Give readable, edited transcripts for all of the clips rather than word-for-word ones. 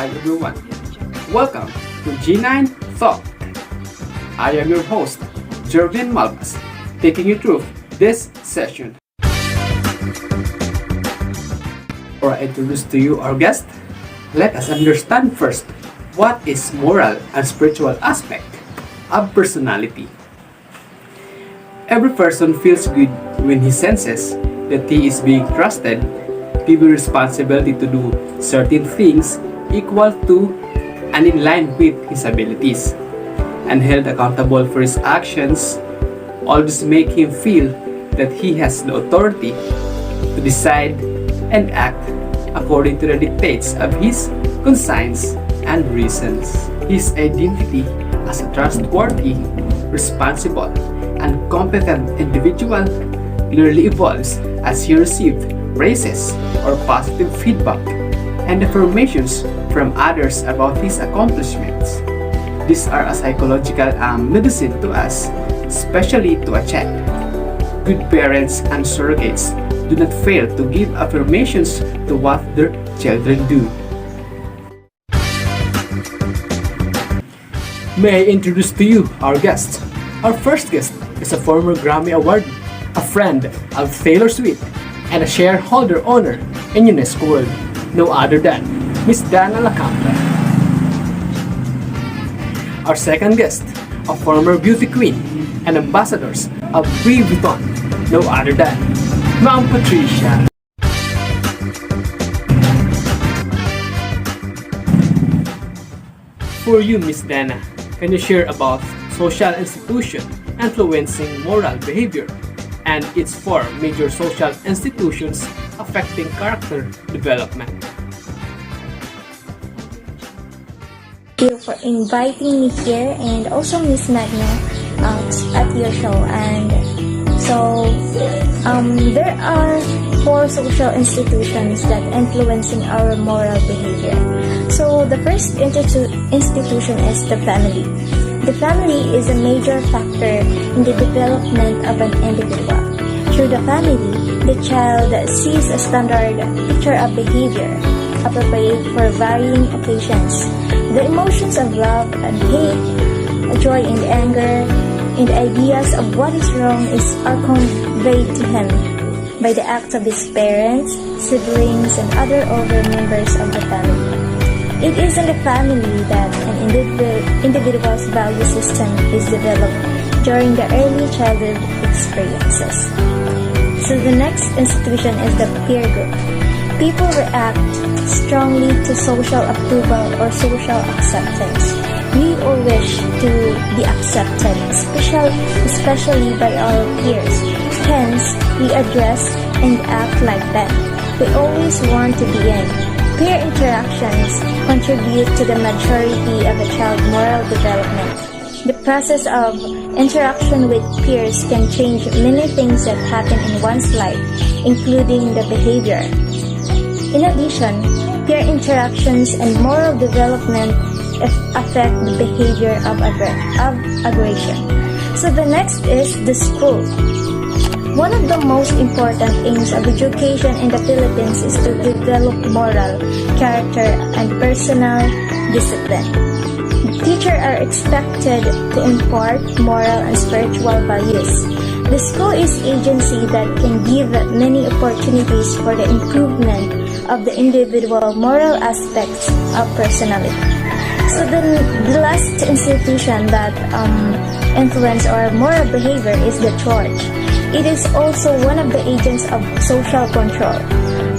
Hi everyone, welcome to G9 Talk. I am your host, Jervin Malvas, taking you through this session. Before I introduce to you our guest, let us understand first what is moral and spiritual aspect of personality. Every person feels good when he senses that he is being trusted, given responsibility to do certain things equal to and in line with his abilities, and held accountable for his actions. All this make him feel that he has the authority to decide and act according to the dictates of his conscience and reasons. His identity as a trustworthy, responsible, and competent individual clearly evolves as he receives praises or positive feedback and affirmations from others about his accomplishments. These are a psychological medicine to us, especially to a child. Good parents and surrogates do not fail to give affirmations to what their children do. May I introduce to you our guest. Our first guest is a former Grammy Award, a friend of Taylor Swift, and a shareholder owner in UNESCO World, no other than Miss Dana Lacampa. Our second guest, a former beauty queen and ambassadors of Louis Vuitton, no other than Ma'am Patricia. For you, Miss Dana, can you share about social institution influencing moral behavior and its four major social institutions affecting character development? Thank you for inviting me here and also Miss Magna at your show. And so there are four social institutions that influencing our moral behavior. So the first institution is the family. The family is a major factor in the development of an individual. Through the family, the child sees a standard picture of behavior appropriate for varying occasions. The emotions of love and hate, joy and anger, and ideas of what is wrong are conveyed to him by the acts of his parents, siblings, and other older members of the family. It is in the family that an individual's value system is developed during the early childhood experiences. So the next institution is the peer group. People react strongly to social approval or social acceptance. We all wish to be accepted, especially by our peers. Hence, we address and act like them. We always want to be in. Peer interactions contribute to the maturity of a child's moral development. The process of interaction with peers can change many things that happen in one's life, including the behavior. In addition, peer interactions and moral development affect the behavior of aggression. So the next is the school. One of the most important aims of education in the Philippines is to develop moral, character, and personal discipline. Teachers are expected to impart moral and spiritual values. The school is an agency that can give many opportunities for the improvement of the individual moral aspects of personality. So the last institution that influence our moral behavior is the church. It is also one of the agents of social control.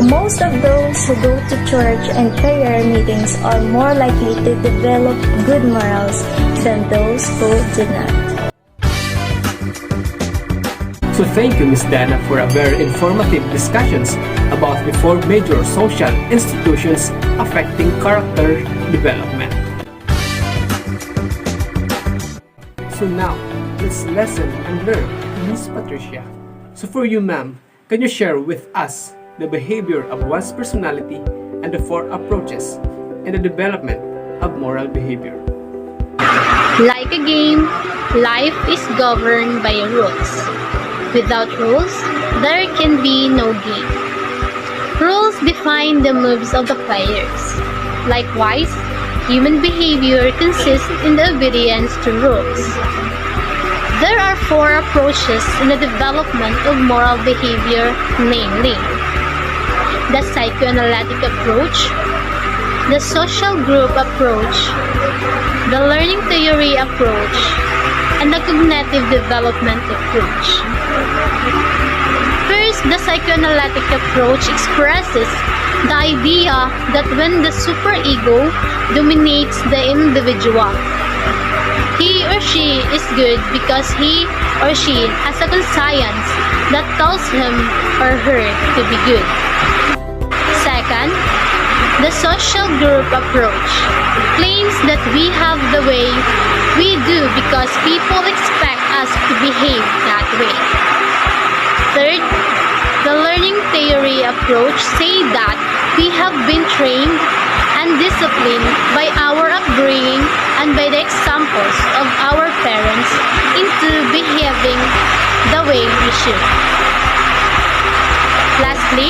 Most of those who go to church and prayer meetings are more likely to develop good morals than those who do not. So thank you, Ms. Dana, for a very informative discussions about the four major social institutions affecting character development. So now, let's listen and learn Miss Patricia. So for you, ma'am, can you share with us the behavior of one's personality and the four approaches in the development of moral behavior? Like a game, life is governed by rules. Without rules, there can be no game. Rules define the moves of the players. Likewise, human behavior consists in the obedience to rules. There are four approaches in the development of moral behavior, namely the psychoanalytic approach, the social group approach, the learning theory approach, and the cognitive development approach. First, the psychoanalytic approach expresses the idea that when the superego dominates the individual, he or she is good because he or she has a conscience that tells him or her to be good. Second, the social group approach claims that we have the way we do because people expect us to behave that way. Third, the learning theory approach says that we have been trained and disciplined by our upbringing and by the examples of our parents into behaving the way we should. Lastly,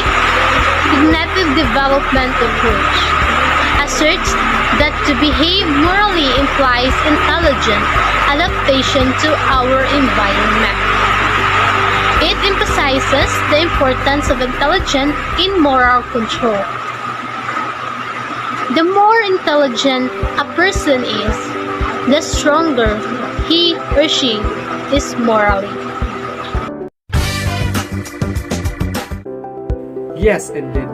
cognitive development approach asserts that to behave morally implies intelligent adaptation to our environment. It emphasizes the importance of intelligence in moral control. The more intelligent a person is, the stronger he or she is morally. Yes, indeed.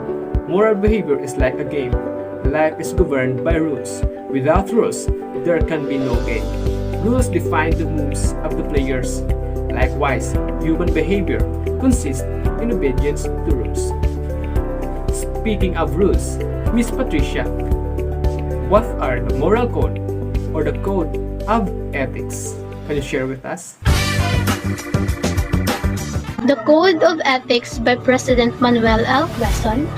Moral behavior is like a game. Life is governed by rules. Without rules, there can be no game. Rules define the moves of the players. Likewise, human behavior consists in obedience to rules. Speaking of rules, Miss Patricia, what are the moral code or the code of ethics? Can you share with us? The Code of Ethics by President Manuel L. Quezon,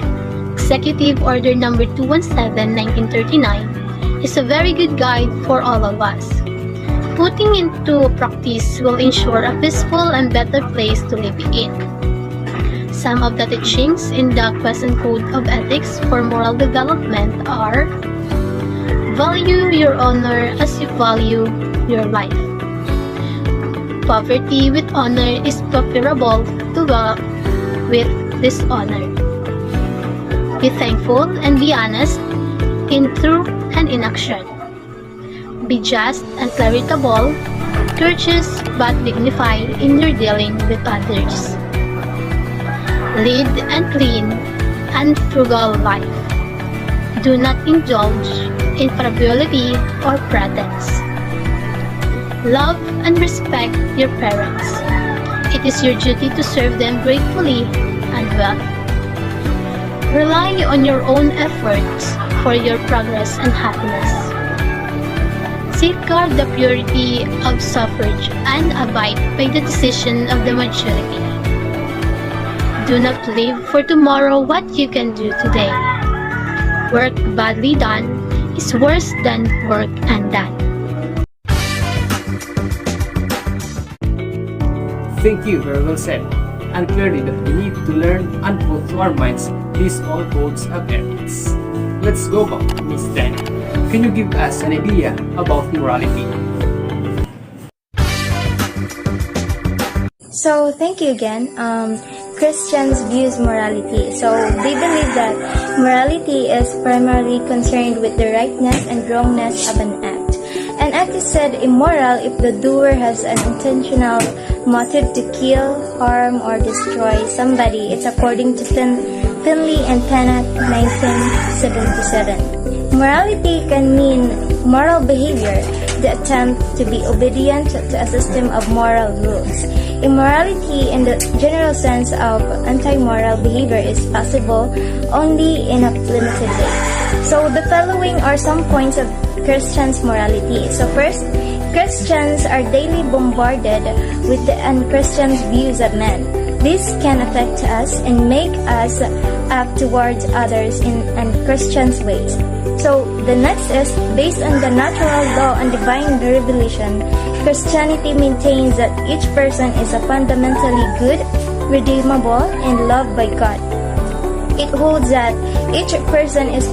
Executive Order No. 217, 1939, is a very good guide for all of us. Putting into practice will ensure a peaceful and better place to live in. Some of the teachings in the Quezon Code of Ethics for moral development are: value your honor as you value your life. Poverty with honor is preferable to wealth with dishonor. Be thankful and be honest in truth and in action. Be just and charitable, courteous but dignified in your dealing with others. Lead and clean and frugal life. Do not indulge in frivolity or pretense. Love and respect your parents. It is your duty to serve them gratefully and well. Rely on your own efforts for your progress and happiness. Safeguard the purity of suffrage and abide by the decision of the majority. Do not leave for tomorrow what you can do today. Work badly done is worse than work undone. Thank you, very well said. And clearly that we need to learn and put to our minds these all codes of ethics. Let's go back to Miss Danny. Can you give us an idea about morality? So, thank you again. Christians views morality. So, they believe that morality is primarily concerned with the rightness and wrongness of an act. An act is said immoral if the doer has an intentional motive to kill, harm, or destroy somebody. It's according to Finley and Pennant, 1977. Morality can mean moral behavior, the attempt to be obedient to a system of moral rules. Immorality in the general sense of anti-moral behavior is possible only in a limited way. So the following are some points of Christians' morality. So first, Christians are daily bombarded with the unchristian views of men. This can affect us and make us act towards others in unchristian ways. So the next is, based on the natural law and divine revelation, Christianity maintains that each person is a fundamentally good, redeemable, and loved by God. It holds that each person is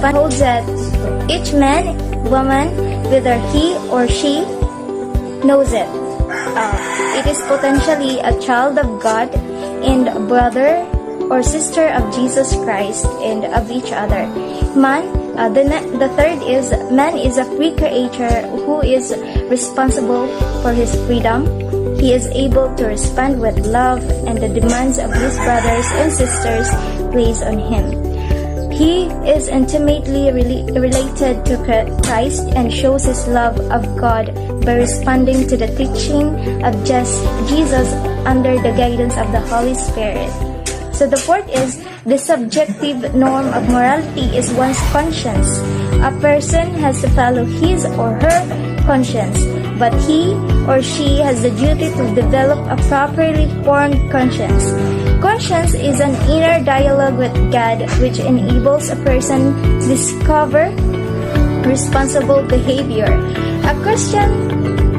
Each man, woman, whether he or she knows it. It is potentially a child of God and a brother or sister of Jesus Christ and of each other. The third is man is a free creature who is responsible for his freedom. He is able to respond with love and the demands of his brothers and sisters placed on him. He is intimately related to Christ and shows his love of God by responding to the teaching of Jesus under the guidance of the Holy Spirit. So the fourth is the subjective norm of morality is one's conscience. A person has to follow his or her conscience, but he or she has the duty to develop a properly formed conscience. Conscience is an inner dialogue with God which enables a person to discover responsible behavior. A Christian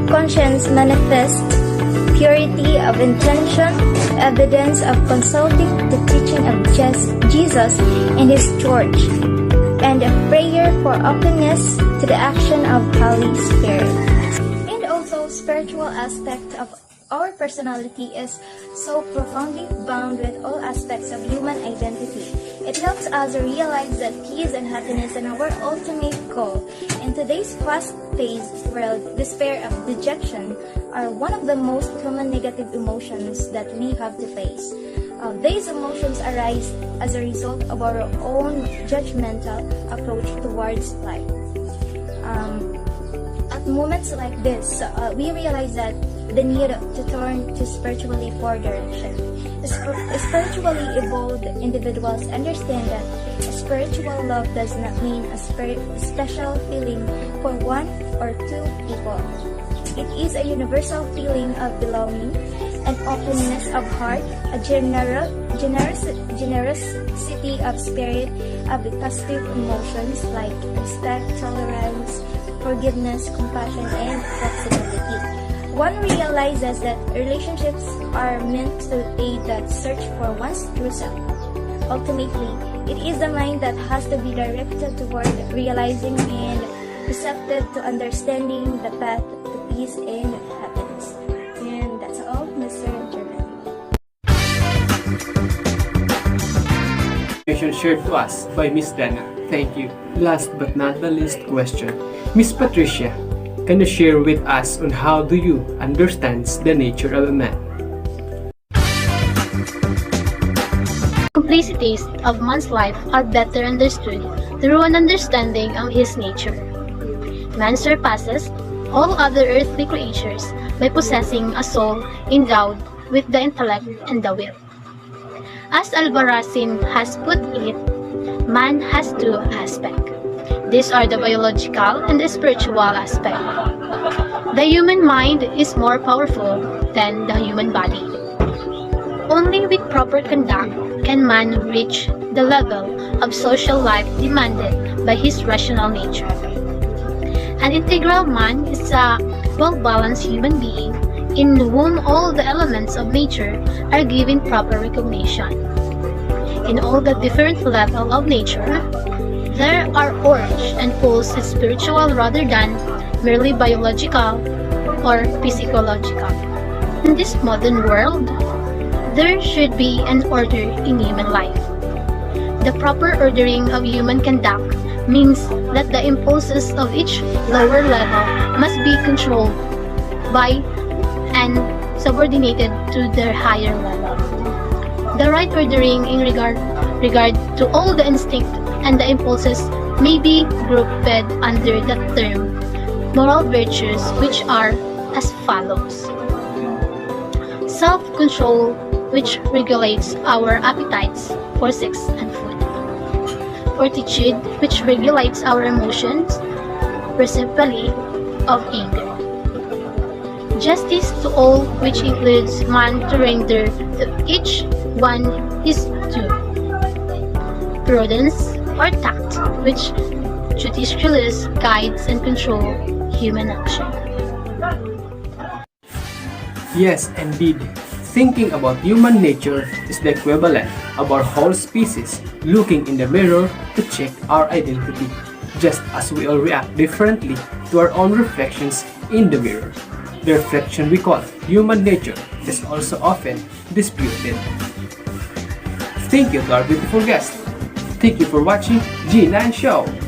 conscience manifests purity of intention, evidence of consulting the teaching of Jesus and His church, and a prayer for openness to the action of Holy Spirit. And also, spiritual aspect of our personality is so profoundly bound with all aspects of human identity. It helps us realize that peace and happiness are our ultimate goal. In today's fast-paced world, despair and dejection are one of the most common negative emotions that we have to face. These emotions arise as a result of our own judgmental approach towards life. At moments like this, we realize that the need to turn to spiritually for direction. Spiritually evolved individuals understand that spiritual love does not mean a special feeling for one or two people. It is a universal feeling of belonging, an openness of heart, a generosity of spirit, of positive emotions like respect, tolerance, forgiveness, compassion, and flexibility. One realizes that relationships are meant to aid that search for one's true self. Ultimately, it is the mind that has to be directed toward realizing and receptive to understanding the path to peace and happiness. And that's all, Mr. German. Information shared to us by Miss Dana. Thank you. Last but not the least question, Miss Patricia, can you share with us on how do you understand the nature of a man? Complexities of man's life are better understood through an understanding of his nature. Man surpasses all other earthly creatures by possessing a soul endowed with the intellect and the will. As Albarracin has put it, man has two aspects. These are the biological and the spiritual aspect. The human mind is more powerful than the human body. Only with proper conduct can man reach the level of social life demanded by his rational nature. An integral man is a well-balanced human being in whom all the elements of nature are given proper recognition. In all the different levels of nature, there are urges and pulls spiritual rather than merely biological or physiological. In this modern world, there should be an order in human life. The proper ordering of human conduct means that the impulses of each lower level must be controlled by and subordinated to their higher level. The right ordering in regard to all the instinct and the impulses may be grouped under the term moral virtues, which are as follows: self-control, which regulates our appetites for sex and food; fortitude, which regulates our emotions, principally of anger; justice to all, which includes man to render to each one his due; prudence, or tact, which judiciously guides and controls human action. Yes, indeed. Thinking about human nature is the equivalent of our whole species looking in the mirror to check our identity. just as we all react differently to our own reflections in the mirror. The reflection we call human nature is also often disputed. Thank you to our beautiful guest. Thank you for watching G9 Show.